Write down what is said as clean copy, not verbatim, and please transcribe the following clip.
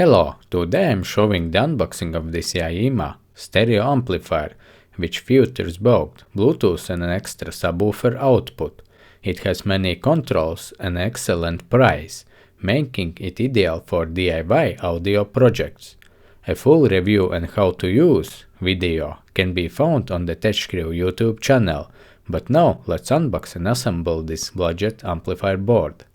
Hello, today I'm showing the unboxing of this Aiyima stereo amplifier, which features both Bluetooth and an extra subwoofer output. It has many controls and excellent price, making it ideal for DIY audio projects. A full review on how to use video can be found on the Techscrew YouTube channel, but now let's unbox and assemble this budget amplifier board.